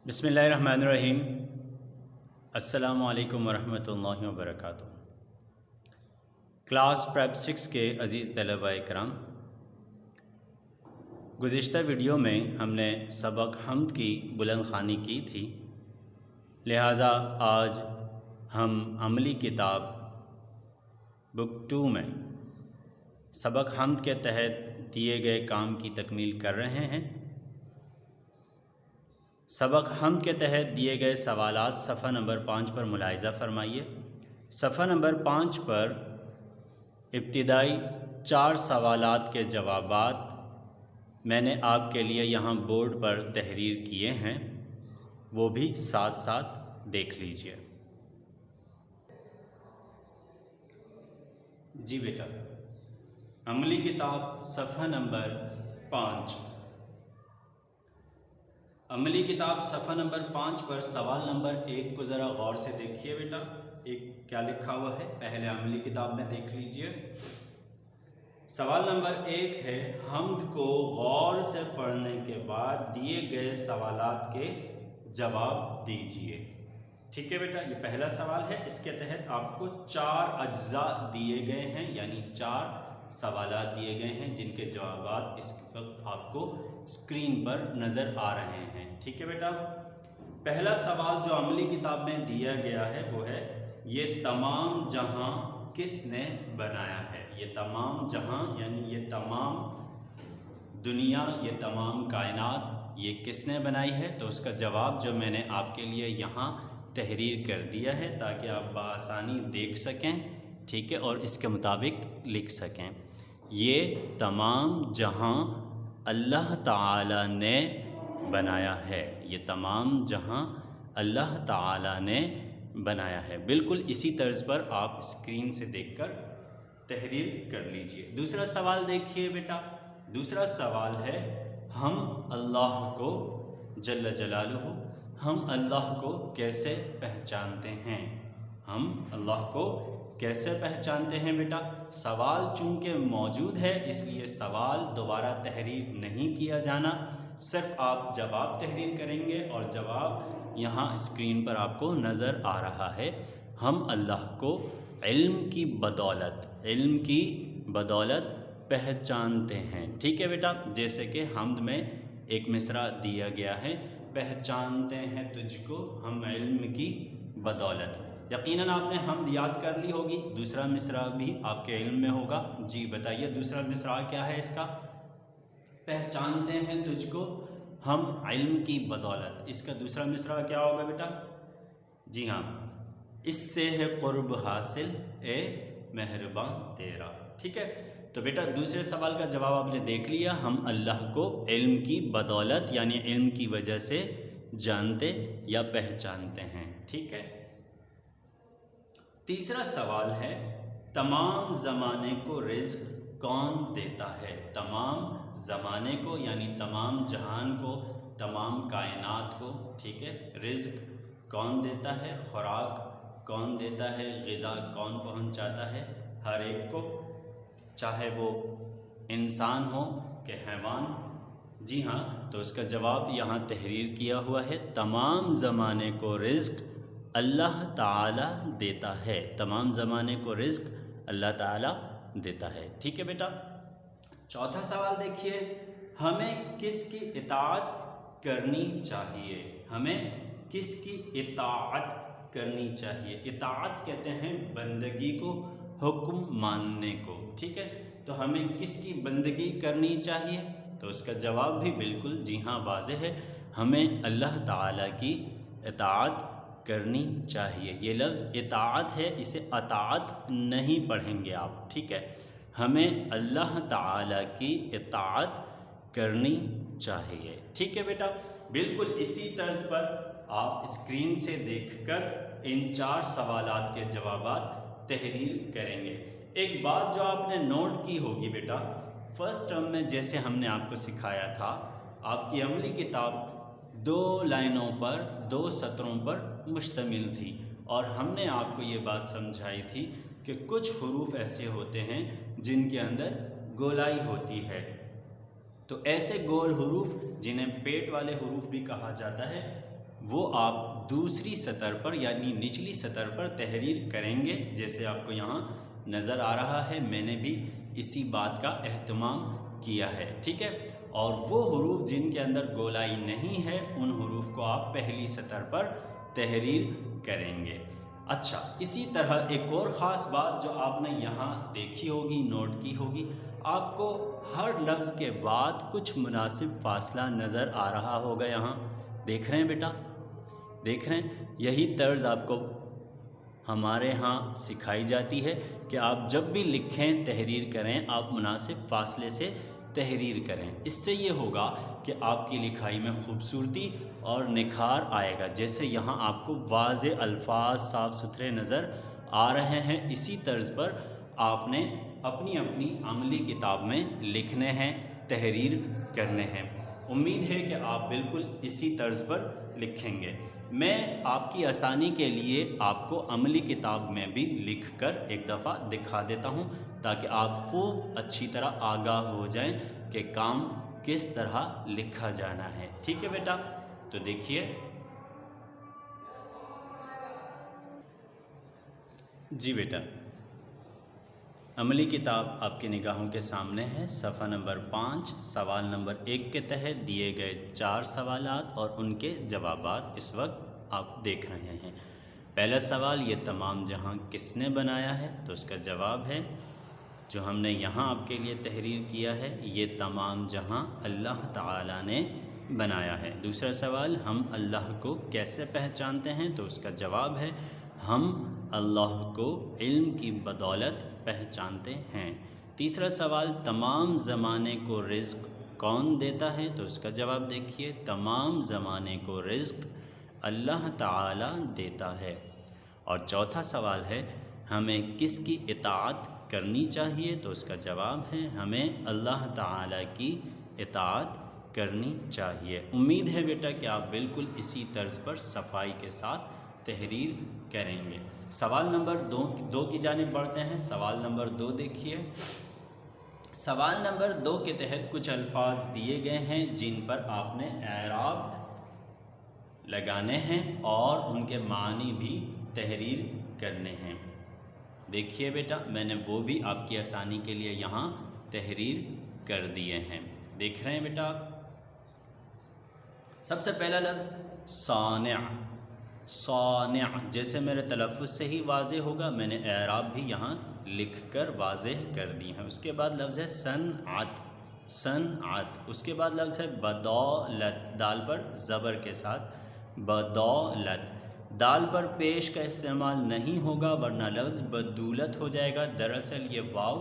بسم اللہ الرحمن الرحیم۔ السلام علیکم ورحمۃ اللہ وبرکاتہ۔ کلاس پریپ 6 کے عزیز طلباء کرام، گزشتہ ویڈیو میں ہم نے سبق حمد کی بلند خوانی کی تھی، لہٰذا آج ہم عملی کتاب بک 2 میں سبق حمد کے تحت دیے گئے کام کی تکمیل کر رہے ہیں۔ سبق حمد کے تحت دیے گئے سوالات صفحہ نمبر 5 پر ملاحظہ فرمائیے۔ صفحہ نمبر 5 پر ابتدائی 4 سوالات کے جوابات میں نے آپ کے لیے یہاں بورڈ پر تحریر کیے ہیں، وہ بھی ساتھ ساتھ دیکھ لیجئے۔ جی بیٹا، عملی کتاب صفحہ نمبر 5، عملی کتاب صفحہ نمبر 5 پر سوال نمبر 1 کو ذرا غور سے دیکھیے بیٹا۔ ایک کیا لکھا ہوا ہے پہلے عملی کتاب میں دیکھ لیجئے۔ سوال نمبر 1 ہے، حمد کو غور سے پڑھنے کے بعد دیے گئے سوالات کے جواب دیجئے۔ ٹھیک ہے بیٹا، یہ پہلا سوال ہے، اس کے تحت آپ کو 4 اجزاء دیے گئے ہیں، یعنی 4 سوالات دیے گئے ہیں جن کے جوابات اس وقت آپ کو اسکرین پر نظر آ رہے ہیں۔ ٹھیک ہے بیٹا، پہلا سوال جو عملی کتاب میں دیا گیا ہے وہ ہے، یہ تمام جہاں کس نے بنایا ہے؟ یہ تمام جہاں یعنی یہ تمام دنیا، یہ تمام کائنات، یہ کس نے بنائی ہے؟ تو اس کا جواب جو میں نے آپ کے لیے یہاں تحریر کر دیا ہے تاکہ آپ بآسانی دیکھ سکیں، ٹھیک ہے، اور اس کے مطابق لکھ سکیں۔ یہ تمام جہاں اللہ تعالی نے بنایا ہے، یہ تمام جہاں اللہ تعالی نے بنایا ہے۔ بالکل اسی طرز پر آپ اسکرین سے دیکھ کر تحریر کر لیجئے۔ دوسرا سوال دیکھیے بیٹا، دوسرا سوال ہے، ہم اللہ کو جل جلالہ، ہم اللہ کو کیسے پہچانتے ہیں؟ ہم اللہ کو کیسے پہچانتے ہیں بیٹا؟ سوال چونکہ موجود ہے اس لیے سوال دوبارہ تحریر نہیں کیا جانا، صرف آپ جواب تحریر کریں گے اور جواب یہاں اسکرین پر آپ کو نظر آ رہا ہے۔ ہم اللہ کو علم کی بدولت پہچانتے ہیں۔ ٹھیک ہے بیٹا، جیسے کہ حمد میں ایک مصرع دیا گیا ہے، پہچانتے ہیں تجھ کو ہم علم کی بدولت۔ یقیناً آپ نے حمد یاد کر لی ہوگی، دوسرا مصرع بھی آپ کے علم میں ہوگا۔ جی بتائیے دوسرا مصرع کیا ہے اس کا؟ پہچانتے ہیں تجھ کو ہم علم کی بدولت، اس کا دوسرا مصرع کیا ہوگا بیٹا؟ جی ہاں، اس سے ہے قرب حاصل اے مہرباں تیرا۔ ٹھیک ہے، تو بیٹا دوسرے سوال کا جواب آپ نے دیکھ لیا، ہم اللہ کو علم کی بدولت یعنی علم کی وجہ سے جانتے یا پہچانتے ہیں۔ ٹھیک ہے، تیسرا سوال ہے، تمام زمانے کو رزق کون دیتا ہے؟ تمام زمانے کو یعنی تمام جہان کو، تمام کائنات کو، ٹھیک ہے، رزق کون دیتا ہے؟ خوراک کون دیتا ہے؟ غذا کون پہنچاتا ہے ہر ایک کو، چاہے وہ انسان ہو کہ حیوان؟ جی ہاں، تو اس کا جواب یہاں تحریر کیا ہوا ہے، تمام زمانے کو رزق اللہ تعالی دیتا ہے، تمام زمانے کو رزق اللہ تعالی دیتا ہے۔ ٹھیک ہے بیٹا، چوتھا سوال دیکھیے، ہمیں کس کی اطاعت کرنی چاہیے؟ ہمیں کس کی اطاعت کرنی چاہیے؟ اطاعت کہتے ہیں بندگی کو، حکم ماننے کو۔ ٹھیک ہے، تو ہمیں کس کی بندگی کرنی چاہیے؟ تو اس کا جواب بھی بالکل جی ہاں واضح ہے، ہمیں اللہ تعالی کی اطاعت کرنی چاہیے۔ یہ لفظ اطاعت ہے، اسے اطاعت نہیں پڑھیں گے آپ، ٹھیک ہے، ہمیں اللہ تعالی کی اطاعت کرنی چاہیے۔ ٹھیک ہے بیٹا، بالکل اسی طرز پر آپ اسکرین سے دیکھ کر ان 4 سوالات کے جوابات تحریر کریں گے۔ ایک بات جو آپ نے نوٹ کی ہوگی بیٹا، فرسٹ ٹرم میں جیسے ہم نے آپ کو سکھایا تھا، آپ کی عملی کتاب 2 لائنوں پر 2 سطروں پر مشتمل تھی، اور ہم نے آپ کو یہ بات سمجھائی تھی کہ کچھ حروف ایسے ہوتے ہیں جن کے اندر گولائی ہوتی ہے، تو ایسے گول حروف جنہیں پیٹ والے حروف بھی کہا جاتا ہے، وہ آپ دوسری سطر پر یعنی نچلی سطر پر تحریر کریں گے، جیسے آپ کو یہاں نظر آ رہا ہے۔ میں نے بھی اسی بات کا اہتمام کیا ہے، ٹھیک ہے۔ اور وہ حروف جن کے اندر گولائی نہیں ہے ان حروف کو آپ پہلی سطر پر تحریر کریں گے۔ اچھا، اسی طرح ایک اور خاص بات جو آپ نے یہاں دیکھی ہوگی، نوٹ کی ہوگی، آپ کو ہر لفظ کے بعد کچھ مناسب فاصلہ نظر آ رہا ہوگا۔ یہاں دیکھ رہے ہیں بیٹا، دیکھ رہے ہیں؟ یہی طرز آپ کو ہمارے ہاں سکھائی جاتی ہے کہ آپ جب بھی لکھیں، تحریر کریں، آپ مناسب فاصلے سے تحریر کریں۔ اس سے یہ ہوگا کہ آپ کی لکھائی میں خوبصورتی اور نکھار آئے گا۔ جیسے یہاں آپ کو واضح الفاظ صاف ستھرے نظر آ رہے ہیں، اسی طرز پر آپ نے اپنی اپنی عملی کتاب میں لکھنے ہیں، تحریر کرنے ہیں۔ امید ہے کہ آپ بالکل اسی طرز پر لکھیں گے۔ میں آپ کی آسانی کے لیے آپ کو عملی کتاب میں بھی لکھ کر ایک دفعہ دکھا دیتا ہوں تاکہ آپ خوب اچھی طرح آگاہ ہو جائیں کہ کام کس طرح لکھا جانا ہے، ٹھیک ہے بیٹا؟ تو دیکھیے، جی بیٹا، عملی کتاب آپ کی نگاہوں کے سامنے ہے۔ صفحہ نمبر 5 سوال نمبر 1 کے تحت دیے گئے 4 سوالات اور ان کے جوابات اس وقت آپ دیکھ رہے ہیں۔ پہلا سوال، یہ تمام جہاں کس نے بنایا ہے؟ تو اس کا جواب ہے جو ہم نے یہاں آپ کے لیے تحریر کیا ہے، یہ تمام جہاں اللہ تعالیٰ نے بنایا ہے۔ دوسرا سوال، ہم اللہ کو کیسے پہچانتے ہیں؟ تو اس کا جواب ہے ہم اللہ کو علم کی بدولت پہچانتے ہیں۔ تیسرا سوال، تمام زمانے کو رزق کون دیتا ہے؟ تو اس کا جواب دیکھیے، تمام زمانے کو رزق اللہ تعالیٰ دیتا ہے۔ اور چوتھا سوال ہے، ہمیں کس کی اطاعت کرنی چاہیے؟ تو اس کا جواب ہے ہمیں اللہ تعالیٰ کی اطاعت کرنی چاہیے۔ امید ہے بیٹا کہ آپ بالکل اسی طرز پر صفائی کے ساتھ تحریر کریں گے۔ سوال نمبر 2 کی جانب بڑھتے ہیں۔ سوال نمبر 2 دیکھیے۔ سوال نمبر 2 کے تحت کچھ الفاظ دیے گئے ہیں جن پر آپ نے اعراب لگانے ہیں اور ان کے معنی بھی تحریر کرنے ہیں۔ دیکھیے بیٹا، میں نے وہ بھی آپ کی آسانی کے لیے یہاں تحریر کر دیے ہیں، دیکھ رہے ہیں بیٹا؟ سب سے پہلا لفظ صانع، صانع جیسے میرے تلفظ سے ہی واضح ہوگا، میں نے اعراب بھی یہاں لکھ کر واضح کر دی ہیں۔ اس کے بعد لفظ ہے صنعت، صنعت۔ اس کے بعد لفظ ہے بدولت، دال پر زبر کے ساتھ بدولت، دال پر پیش کا استعمال نہیں ہوگا ورنہ لفظ بدولت ہو جائے گا۔ دراصل یہ واو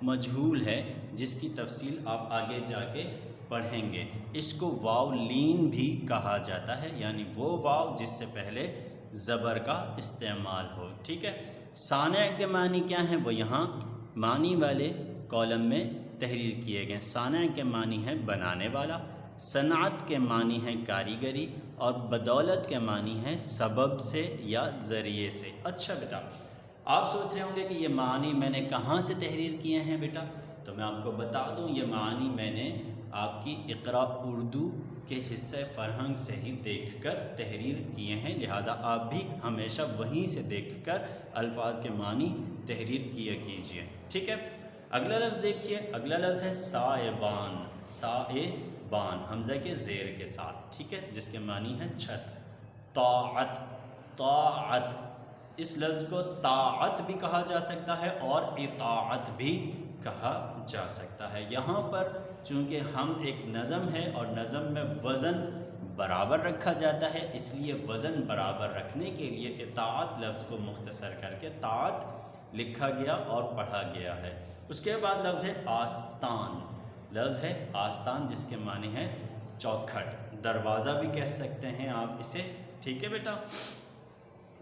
مجہول ہے جس کی تفصیل آپ آگے جا کے پڑھیں گے۔ اس کو واو لین بھی کہا جاتا ہے، یعنی وہ واو جس سے پہلے زبر کا استعمال ہو، ٹھیک ہے؟ صانع کے معنی کیا ہیں وہ یہاں معنی والے کالم میں تحریر کیے گئے۔ صانع کے معنی ہے بنانے والا، صنعت کے معنی ہے کاریگری، اور بدولت کے معنی ہے سبب سے یا ذریعے سے۔ اچھا بیٹا، آپ سوچ رہے ہوں گے کہ یہ معنی میں نے کہاں سے تحریر کیے ہیں بیٹا؟ تو میں آپ کو بتا دوں، یہ معنی میں نے آپ کی اقرا اردو کے حصہ فرہنگ سے ہی دیکھ کر تحریر کیے ہیں، لہٰذا آپ بھی ہمیشہ وہیں سے دیکھ کر الفاظ کے معنی تحریر کیا کیجئے، ٹھیک ہے؟ اگلا لفظ دیکھیے، اگلا لفظ ہے سائبان، سائبان حمزہ کے زیر کے ساتھ، ٹھیک ہے، جس کے معنی ہے چھت۔ طاعت، طاعت، اس لفظ کو طاعت بھی کہا جا سکتا ہے اور اطاعت بھی کہا جا سکتا ہے۔ یہاں پر چونکہ ہم ایک نظم ہے اور نظم میں وزن برابر رکھا جاتا ہے، اس لیے وزن برابر رکھنے کے لیے اطاعت لفظ کو مختصر کر کے طاعت لکھا گیا اور پڑھا گیا ہے۔ اس کے بعد لفظ ہے آستان، لفظ ہے آستان جس کے معنی ہے چوکھٹ، دروازہ بھی کہہ سکتے ہیں آپ اسے، ٹھیک ہے بیٹا؟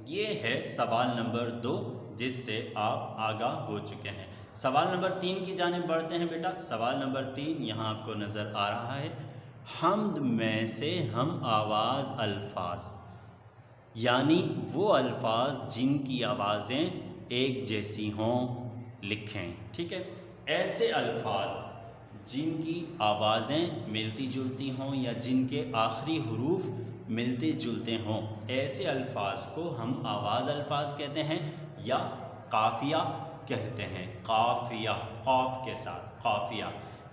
یہ ہے سوال نمبر 2 جس سے آپ آگاہ ہو چکے ہیں۔ سوال نمبر 3 کی جانب بڑھتے ہیں بیٹا۔ سوال نمبر 3 یہاں آپ کو نظر آ رہا ہے، حمد میں سے ہم آواز الفاظ، یعنی وہ الفاظ جن کی آوازیں ایک جیسی ہوں، لکھیں، ٹھیک ہے؟ ایسے الفاظ جن کی آوازیں ملتی جلتی ہوں یا جن کے آخری حروف ملتے جلتے ہوں، ایسے الفاظ کو ہم آواز الفاظ کہتے ہیں یا قافیہ کہتے ہیں۔ قافیہ، قاف کے ساتھ قافیہ۔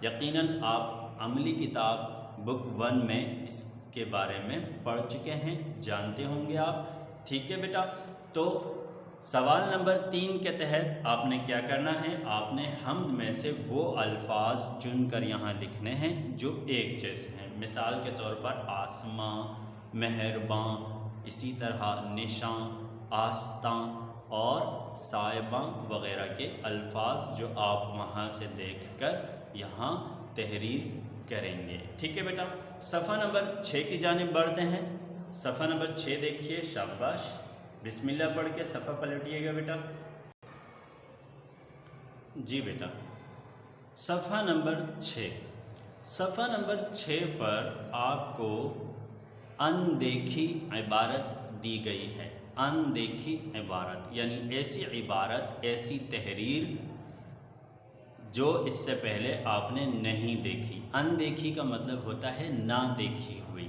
یقیناً آپ عملی کتاب بک 1 میں اس کے بارے میں پڑھ چکے ہیں، جانتے ہوں گے آپ، ٹھیک ہے بیٹا۔ تو سوال نمبر 3 کے تحت آپ نے کیا کرنا ہے، آپ نے حمد میں سے وہ الفاظ چن کر یہاں لکھنے ہیں جو ایک جیسے ہیں۔ مثال کے طور پر آسماں، مہرباں، اسی طرح نشاں، آستاں اور صاحباں وغیرہ کے الفاظ جو آپ وہاں سے دیکھ کر یہاں تحریر کریں گے، ٹھیک ہے بیٹا۔ صفحہ نمبر 6 کی جانب بڑھتے ہیں۔ صفحہ نمبر 6 دیکھیے، شاباش، بسم اللہ پڑھ کے صفحہ پلٹیے گا بیٹا۔ جی بیٹا، صفحہ نمبر 6، صفحہ نمبر 6 پر آپ کو اندیکھی عبارت دی گئی ہے۔ اندیکھی عبارت یعنی ایسی عبارت، ایسی تحریر جو اس سے پہلے آپ نے نہیں دیکھی۔ اندیکھی کا مطلب ہوتا ہے نہ دیکھی ہوئی،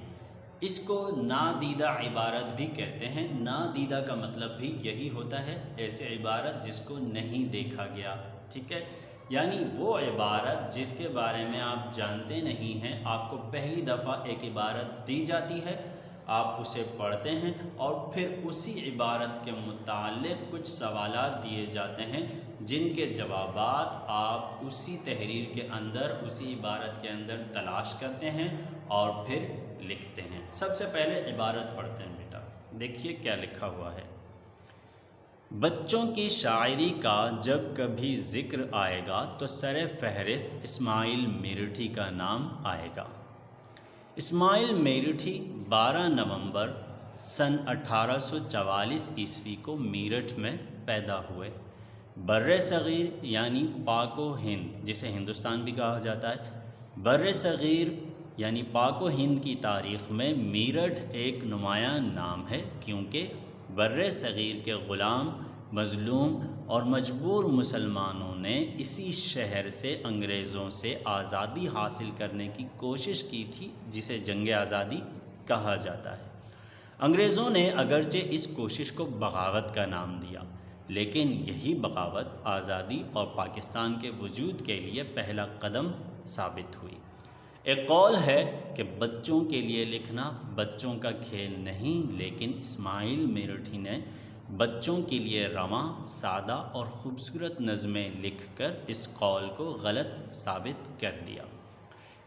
اس کو نادیدہ عبارت بھی کہتے ہیں۔ نادیدہ کا مطلب بھی یہی ہوتا ہے، ایسے عبارت جس کو نہیں دیکھا گیا، ٹھیک ہے۔ یعنی وہ عبارت جس کے بارے میں آپ جانتے نہیں ہیں، آپ کو پہلی دفعہ ایک عبارت دی جاتی ہے، آپ اسے پڑھتے ہیں اور پھر اسی عبارت کے متعلق کچھ سوالات دیے جاتے ہیں جن کے جوابات آپ اسی تحریر کے اندر، اسی عبارت کے اندر تلاش کرتے ہیں اور پھر لکھتے ہیں۔ سب سے پہلے عبارت پڑھتے ہیں بیٹا، دیکھیے کیا لکھا ہوا ہے۔ بچوں کی شاعری کا جب کبھی ذکر آئے گا تو سر فہرست اسماعیل میرٹھی کا نام آئے گا۔ اسماعیل میرٹھی 12 نومبر سن 1844 عیسوی کو میرٹھ میں پیدا ہوئے۔ بر صغیر یعنی پاک و ہند، جسے ہندوستان بھی کہا جاتا ہے، بر صغیر یعنی پاک و ہند کی تاریخ میں میرٹھ ایک نمایاں نام ہے، کیونکہ بر صغیر کے غلام، مظلوم اور مجبور مسلمانوں نے اسی شہر سے انگریزوں سے آزادی حاصل کرنے کی کوشش کی تھی، جسے جنگ آزادی کہا جاتا ہے۔ انگریزوں نے اگرچہ اس کوشش کو بغاوت کا نام دیا، لیکن یہی بغاوت آزادی اور پاکستان کے وجود کے لیے پہلا قدم ثابت ہوئی۔ ایک قول ہے کہ بچوں کے لیے لکھنا بچوں کا کھیل نہیں، لیکن اسماعیل میرٹھی نے بچوں کے لیے رواں، سادہ اور خوبصورت نظمیں لکھ کر اس قول کو غلط ثابت کر دیا۔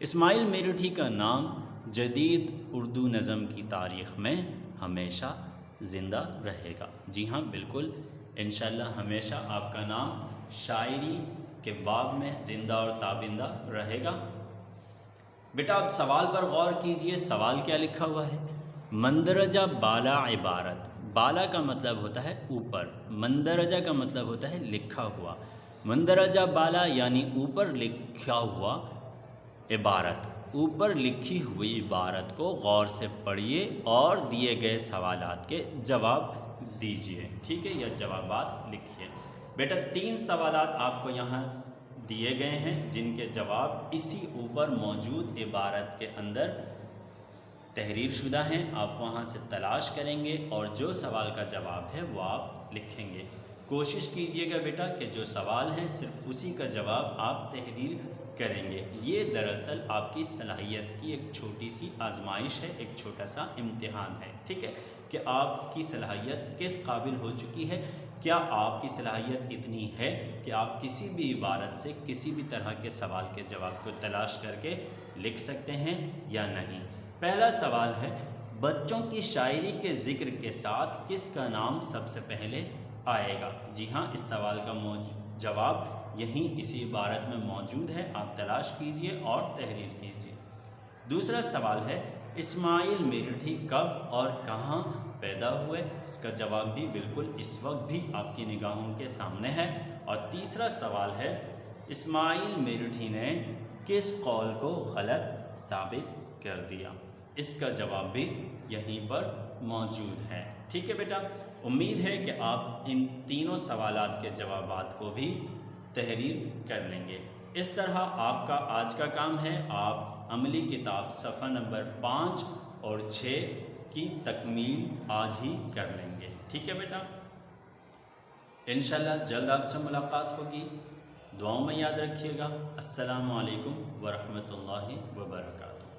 اسماعیل میرٹھی کا نام جدید اردو نظم کی تاریخ میں ہمیشہ زندہ رہے گا۔ جی ہاں، بالکل، انشاءاللہ ہمیشہ آپ کا نام شاعری کے باب میں زندہ اور تابندہ رہے گا۔ بیٹا آپ سوال پر غور کیجئے، سوال کیا لکھا ہوا ہے؟ مندرجہ بالا عبارت، بالا کا مطلب ہوتا ہے اوپر، مندرجہ کا مطلب ہوتا ہے لکھا ہوا۔ مندرجہ بالا یعنی اوپر لکھا ہوا عبارت، اوپر لکھی ہوئی عبارت کو غور سے پڑھیے اور دیے گئے سوالات کے جواب دیجئے، ٹھیک ہے، یا جوابات لکھیے۔ بیٹا 3 سوالات آپ کو یہاں دیے گئے ہیں جن کے جواب اسی اوپر موجود عبارت کے اندر تحریر شدہ ہیں، آپ وہاں سے تلاش کریں گے اور جو سوال کا جواب ہے وہ آپ لکھیں گے۔ کوشش کیجئے گا بیٹا کہ جو سوال ہیں صرف اسی کا جواب آپ تحریر کریں گے۔ یہ دراصل آپ کی صلاحیت کی ایک چھوٹی سی آزمائش ہے، ایک چھوٹا سا امتحان ہے، ٹھیک ہے، کہ آپ کی صلاحیت کس قابل ہو چکی ہے۔ کیا آپ کی صلاحیت اتنی ہے کہ آپ کسی بھی عبارت سے کسی بھی طرح کے سوال کے جواب کو تلاش کر کے لکھ سکتے ہیں یا نہیں؟ پہلا سوال ہے، بچوں کی شاعری کے ذکر کے ساتھ کس کا نام سب سے پہلے آئے گا؟ جی ہاں، اس سوال کا جواب یہیں اسی عبارت میں موجود ہے، آپ تلاش کیجئے اور تحریر کیجئے۔ دوسرا سوال ہے، اسماعیل میرٹھی کب اور کہاں پیدا ہوئے؟ اس کا جواب بھی بالکل اس وقت بھی آپ کی نگاہوں کے سامنے ہے۔ اور تیسرا سوال ہے، اسماعیل میرٹھی نے کس قول کو غلط ثابت کر دیا؟ اس کا جواب بھی یہیں پر موجود ہے، ٹھیک ہے بیٹا۔ امید ہے کہ آپ ان تینوں سوالات کے جوابات کو بھی تحریر کر لیں گے۔ اس طرح آپ کا آج کا کام ہے، آپ عملی کتاب صفحہ نمبر 5 اور 6 کی تکمیل آج ہی کر لیں گے. ٹھیک ہے بیٹا، انشاءاللہ جلد آپ سے ملاقات ہوگی. دعاؤں میں یاد رکھیے گا. السلام علیکم ورحمۃ اللہ وبرکاتہ.